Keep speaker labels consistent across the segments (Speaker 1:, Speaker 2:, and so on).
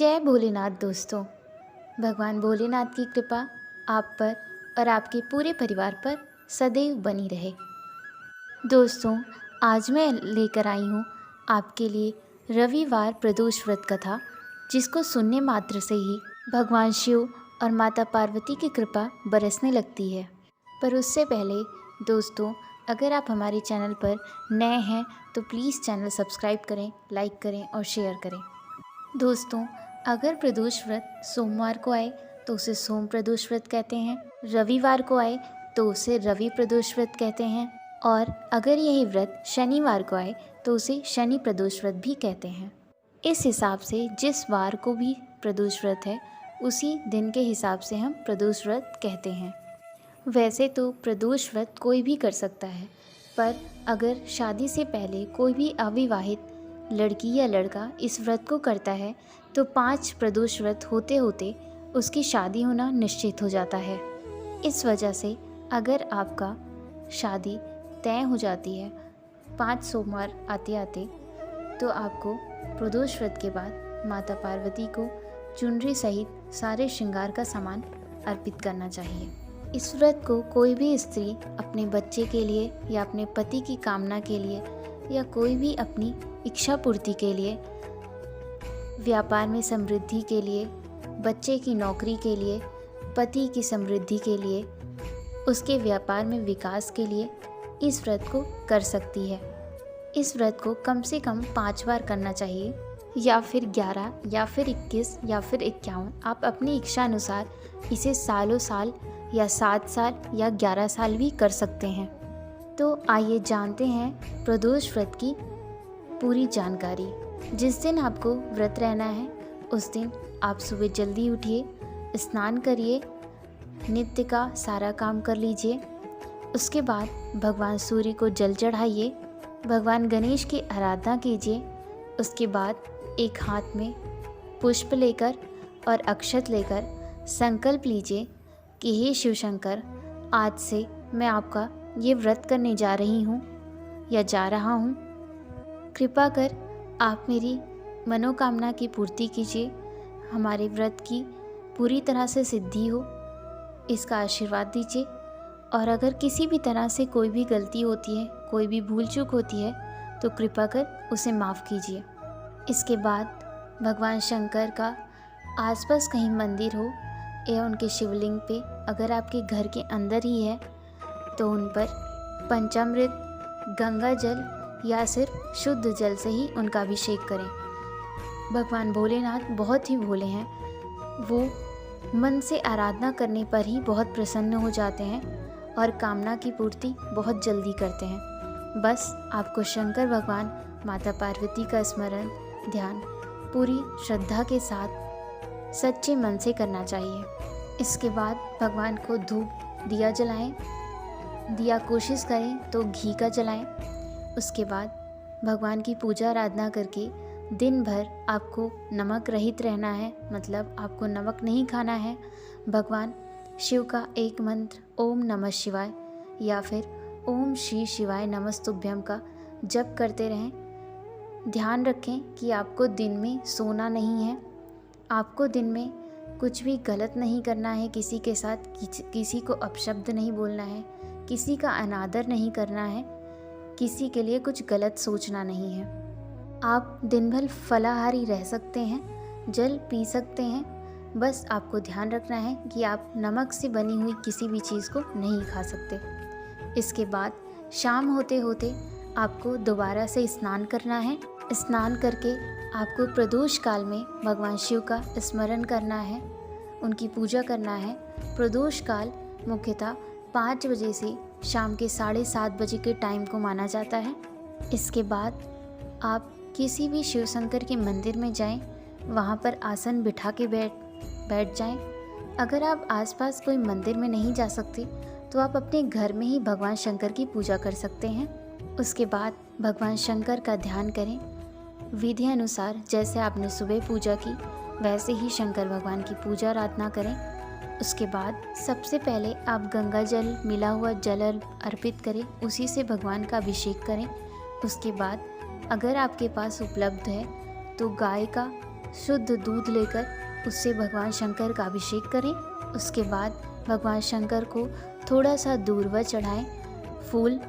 Speaker 1: जय भोलेनाथ दोस्तों। भगवान भोलेनाथ की कृपा आप पर और आपके पूरे परिवार पर सदैव बनी रहे। दोस्तों, आज मैं लेकर आई हूँ आपके लिए रविवार प्रदोष व्रत कथा, जिसको सुनने मात्र से ही भगवान शिव और माता पार्वती की कृपा बरसने लगती है। पर उससे पहले दोस्तों, अगर आप हमारे चैनल पर नए हैं तो प्लीज़ चैनल सब्सक्राइब करें, लाइक करें और शेयर करें। दोस्तों, अगर प्रदोष व्रत सोमवार को आए तो उसे सोम प्रदोष व्रत कहते हैं, रविवार को आए तो उसे रवि प्रदोष व्रत कहते हैं, और अगर यही व्रत शनिवार को आए तो उसे शनि प्रदोष व्रत भी कहते हैं। इस हिसाब से जिस वार को भी प्रदोष व्रत है, उसी दिन के हिसाब से हम प्रदोष व्रत कहते हैं। वैसे तो प्रदोष व्रत कोई भी कर सकता है, पर अगर शादी से पहले कोई भी अविवाहित लड़की या लड़का इस व्रत को करता है तो 5 प्रदोष व्रत होते होते उसकी शादी होना निश्चित हो जाता है। इस वजह से अगर आपका शादी तय हो जाती है 5 सोमवार आते आते, तो आपको प्रदोष व्रत के बाद माता पार्वती को चुनरी सहित सारे श्रृंगार का सामान अर्पित करना चाहिए। इस व्रत को कोई भी स्त्री अपने बच्चे के लिए या अपने पति की कामना के लिए या कोई भी अपनी इच्छा पूर्ति के लिए, व्यापार में समृद्धि के लिए, बच्चे की नौकरी के लिए, पति की समृद्धि के लिए, उसके व्यापार में विकास के लिए इस व्रत को कर सकती है। इस व्रत को कम से कम 5 बार करना चाहिए, या फिर 11 या फिर 21 या फिर 51। आप अपनी इच्छा अनुसार इसे सालों साल या 7 साल या 11 साल भी कर सकते हैं। तो आइए जानते हैं प्रदोष व्रत की पूरी जानकारी। जिस दिन आपको व्रत रहना है उस दिन आप सुबह जल्दी उठिए, स्नान करिए, नित्य का सारा काम कर लीजिए। उसके बाद भगवान सूर्य को जल चढ़ाइए, भगवान गणेश की आराधना कीजिए। उसके बाद एक हाथ में पुष्प लेकर और अक्षत लेकर संकल्प लीजिए कि हे शिव शंकर, आज से मैं आपका ये व्रत करने जा रही हूँ या जा रहा हूँ। कृपा कर आप मेरी मनोकामना की पूर्ति कीजिए, हमारे व्रत की पूरी तरह से सिद्धि हो, इसका आशीर्वाद दीजिए। और अगर किसी भी तरह से कोई भी गलती होती है, कोई भी भूल चूक होती है, तो कृपा कर उसे माफ़ कीजिए। इसके बाद भगवान शंकर का आसपास कहीं मंदिर हो या उनके शिवलिंग पे, अगर आपके घर के अंदर ही है, तो उन पर पंचामृत, गंगा जल या सिर्फ शुद्ध जल से ही उनका अभिषेक करें। भगवान भोलेनाथ बहुत ही भोले हैं, वो मन से आराधना करने पर ही बहुत प्रसन्न हो जाते हैं और कामना की पूर्ति बहुत जल्दी करते हैं। बस आपको शंकर भगवान, माता पार्वती का स्मरण, ध्यान पूरी श्रद्धा के साथ सच्चे मन से करना चाहिए। इसके बाद भगवान को धूप दिया जलाएं, दिया कोशिश करें तो घी का जलाएं। उसके बाद भगवान की पूजा आराधना करके दिन भर आपको नमक रहित रहना है, मतलब आपको नमक नहीं खाना है। भगवान शिव का एक मंत्र ओम नमः शिवाय या फिर ओम श्री शिवाय नमस्तुभ्यम का जप करते रहें। ध्यान रखें कि आपको दिन में सोना नहीं है, आपको दिन में कुछ भी गलत नहीं करना है, किसी के साथ किसी को अपशब्द नहीं बोलना है, किसी का अनादर नहीं करना है, किसी के लिए कुछ गलत सोचना नहीं है। आप दिन भर फलाहारी रह सकते हैं, जल पी सकते हैं, बस आपको ध्यान रखना है कि आप नमक से बनी हुई किसी भी चीज़ को नहीं खा सकते। इसके बाद शाम होते होते आपको दोबारा से स्नान करना है। स्नान करके आपको प्रदोष काल में भगवान शिव का स्मरण करना है, उनकी पूजा करना है। प्रदोष काल मुख्यतः 5 बजे से शाम के 7:30 बजे के टाइम को माना जाता है। इसके बाद आप किसी भी शिव शंकर के मंदिर में जाएं, वहाँ पर आसन बिठा के बैठ जाएं। अगर आप आसपास कोई मंदिर में नहीं जा सकते तो आप अपने घर में ही भगवान शंकर की पूजा कर सकते हैं। उसके बाद भगवान शंकर का ध्यान करें, विधि अनुसार जैसे आपने सुबह पूजा की वैसे ही शंकर भगवान की पूजा आराधना करें। उसके बाद सबसे पहले आप गंगा जल मिला हुआ जल अर्पित करें, उसी से भगवान का अभिषेक करें। उसके बाद अगर आपके पास उपलब्ध है तो गाय का शुद्ध दूध लेकर उससे भगवान शंकर का अभिषेक करें। उसके बाद भगवान शंकर को थोड़ा सा दूर्वा चढ़ाएं। फूल,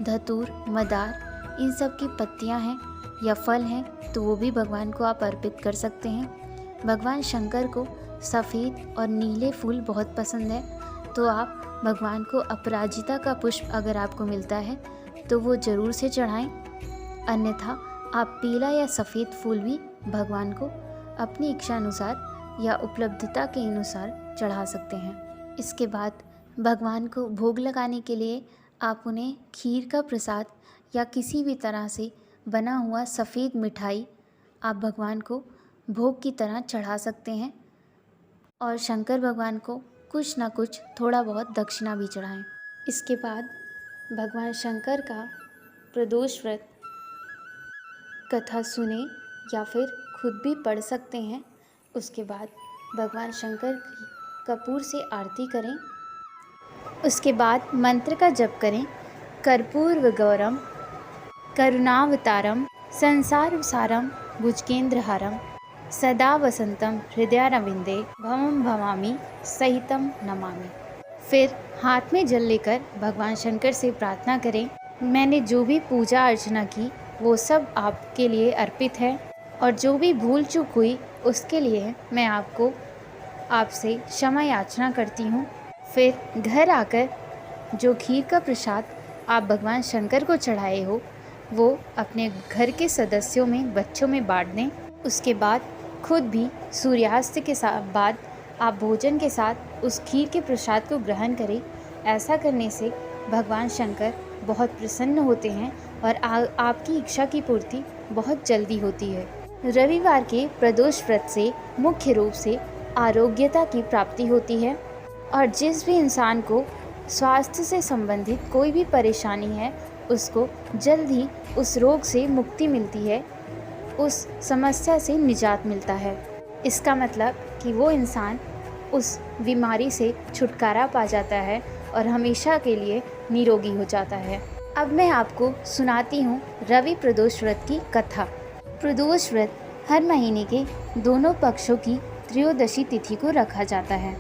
Speaker 1: धतूर, मदार, इन सब की पत्तियां हैं या फल हैं तो वो भी भगवान को आप अर्पित कर सकते हैं। भगवान शंकर को सफ़ेद और नीले फूल बहुत पसंद है, तो आप भगवान को अपराजिता का पुष्प अगर आपको मिलता है तो वो ज़रूर से चढ़ाएं। अन्यथा आप पीला या सफ़ेद फूल भी भगवान को अपनी इच्छा अनुसार या उपलब्धता के अनुसार चढ़ा सकते हैं। इसके बाद भगवान को भोग लगाने के लिए आप उन्हें खीर का प्रसाद या किसी भी तरह से बना हुआ सफ़ेद मिठाई आप भगवान को भोग की तरह चढ़ा सकते हैं और शंकर भगवान को कुछ ना कुछ थोड़ा बहुत दक्षिणा भी चढ़ाएं। इसके बाद भगवान शंकर का प्रदोष व्रत कथा सुने या फिर खुद भी पढ़ सकते हैं। उसके बाद भगवान शंकर की कपूर से आरती करें। उसके बाद मंत्र का जप करें। कर्पूर गौरम करुणावतारम संसार सारम भुजगेंद्रहारम सदा वसंतम हृदयारविंदे भवम भवामी सहितम नमामि। फिर हाथ में जल लेकर भगवान शंकर से प्रार्थना करें, मैंने जो भी पूजा अर्चना की वो सब आपके लिए अर्पित है और जो भी भूल चूक हुई उसके लिए मैं आपसे क्षमा याचना करती हूँ। फिर घर आकर जो खीर का प्रसाद आप भगवान शंकर को चढ़ाए हो वो अपने घर के सदस्यों में, बच्चों में बांट दें। उसके बाद खुद भी सूर्यास्त के बाद आप भोजन के साथ उस खीर के प्रसाद को ग्रहण करें। ऐसा करने से भगवान शंकर बहुत प्रसन्न होते हैं और आपकी इच्छा की पूर्ति बहुत जल्दी होती है। रविवार के प्रदोष व्रत से मुख्य रूप से आरोग्यता की प्राप्ति होती है और जिस भी इंसान को स्वास्थ्य से संबंधित कोई भी परेशानी है उसको जल्द ही उस रोग से मुक्ति मिलती है, उस समस्या से निजात मिलता है। इसका मतलब कि वो इंसान उस बीमारी से छुटकारा पा जाता है और हमेशा के लिए निरोगी हो जाता है। अब मैं आपको सुनाती हूँ रवि प्रदोष व्रत की कथा। प्रदोष व्रत हर महीने के दोनों पक्षों की त्रयोदशी तिथि को रखा जाता है।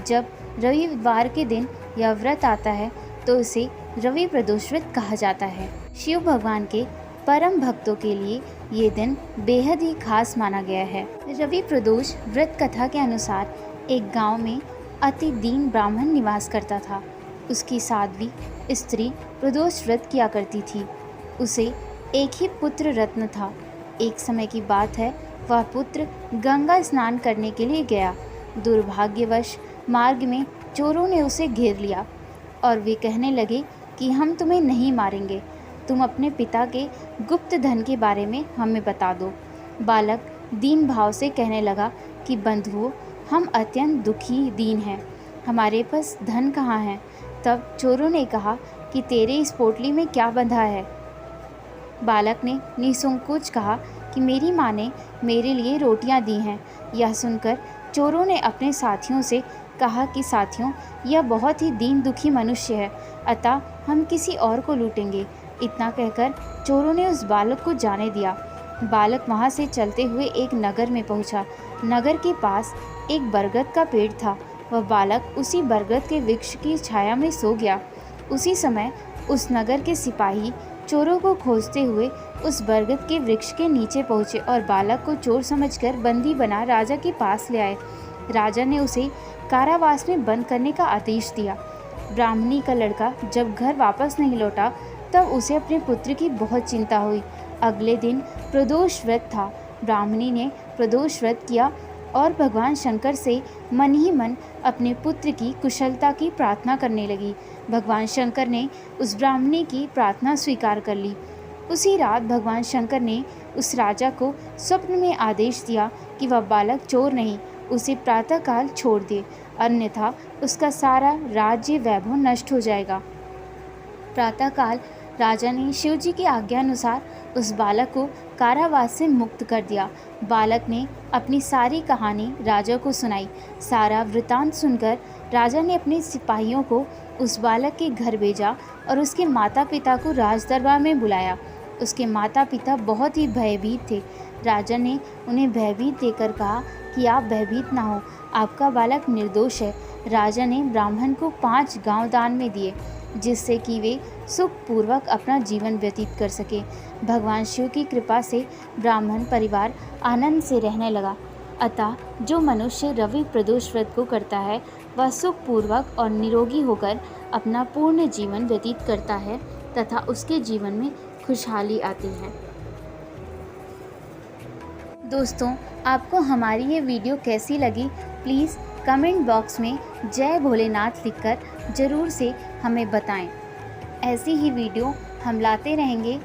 Speaker 1: जब रविवार के दिन यह व्रत आता है तो इसे रवि प्रदोष व्रत कहा जाता है। शिव भगवान के परम भक्तों के लिए ये दिन बेहद ही खास माना गया है। रवि प्रदोष व्रत कथा के अनुसार एक गांव में अति दीन ब्राह्मण निवास करता था। उसकी साध्वी स्त्री प्रदोष व्रत किया करती थी। उसे एक ही पुत्र रत्न था। एक समय की बात है, वह पुत्र गंगा स्नान करने के लिए गया। दुर्भाग्यवश मार्ग में चोरों ने उसे घेर लिया और वे कहने लगे कि हम तुम्हें नहीं मारेंगे, तुम अपने पिता के गुप्त धन के बारे में हमें बता दो। बालक दीन भाव से कहने लगा कि बंधुओं, हम अत्यंत दुखी दीन हैं, हमारे पास धन कहाँ है। तब चोरों ने कहा कि तेरे इस पोटली में क्या बंधा है। बालक ने निसंकोच कहा कि मेरी माँ ने मेरे लिए रोटियां दी हैं। यह सुनकर चोरों ने अपने साथियों से कहा कि साथियों, यह बहुत ही दीन दुखी मनुष्य है, अतः हम किसी और को लूटेंगे। इतना कहकर चोरों ने उस बालक को जाने दिया। बालक वहाँ से चलते हुए एक नगर में पहुँचा। नगर के पास एक बरगद का पेड़ था। वह बालक उसी बरगद के वृक्ष की छाया में सो गया। उसी समय उस नगर के सिपाही चोरों को खोजते हुए उस बरगद के वृक्ष के नीचे पहुँचे और बालक को चोर समझकर बंदी बना राजा के पास ले आए। राजा ने उसे कारावास में बंद करने का आदेश दिया। ब्राह्मणी का लड़का जब घर वापस नहीं लौटा तब उसे अपने पुत्र की बहुत चिंता हुई। अगले दिन प्रदोष व्रत था। ब्राह्मणी ने प्रदोष व्रत किया और भगवान शंकर से मन ही मन अपने पुत्र की कुशलता की प्रार्थना करने लगी। भगवान शंकर ने उस ब्राह्मणी की प्रार्थना स्वीकार कर ली। उसी रात भगवान शंकर ने उस राजा को स्वप्न में आदेश दिया कि वह बालक चोर नहीं, उसे प्रातःकाल छोड़ दे, अन्यथा उसका सारा राज्य वैभव नष्ट हो जाएगा। प्रातःकाल राजा ने शिव जी की आज्ञा अनुसार उस बालक को कारावास से मुक्त कर दिया। बालक ने अपनी सारी कहानी राजा को सुनाई। सारा वृतांत सुनकर राजा ने अपने सिपाहियों को उस बालक के घर भेजा और उसके माता पिता को राज दरबार में बुलाया। उसके माता पिता बहुत ही भयभीत थे। राजा ने उन्हें भयभीत देकर कहा कि आप भयभीत ना हो, आपका बालक निर्दोष है। राजा ने ब्राह्मण को 5 गांव दान में दिए, जिससे कि वे सुखपूर्वक अपना जीवन व्यतीत कर सके। भगवान शिव की कृपा से ब्राह्मण परिवार आनंद से रहने लगा। अतः जो मनुष्य रवि प्रदोष व्रत को करता है वह सुखपूर्वक और निरोगी होकर अपना पूर्ण जीवन व्यतीत करता है तथा उसके जीवन में खुशहाली आती है। दोस्तों, आपको हमारी ये वीडियो कैसी लगी, प्लीज़ कमेंट बॉक्स में जय भोलेनाथ लिखकर ज़रूर से हमें बताएं। ऐसी ही वीडियो हम लाते रहेंगे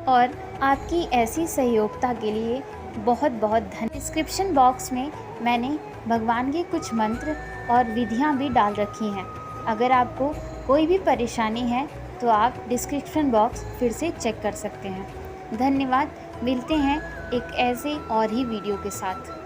Speaker 1: और आपकी ऐसी सहयोगिता के लिए बहुत बहुत धन्यवाद। डिस्क्रिप्शन बॉक्स में मैंने भगवान के कुछ मंत्र और विधियां भी डाल रखी हैं। अगर आपको कोई भी परेशानी है तो आप डिस्क्रिप्शन बॉक्स फिर से चेक कर सकते हैं। धन्यवाद। मिलते हैं एक ऐसे और ही वीडियो के साथ।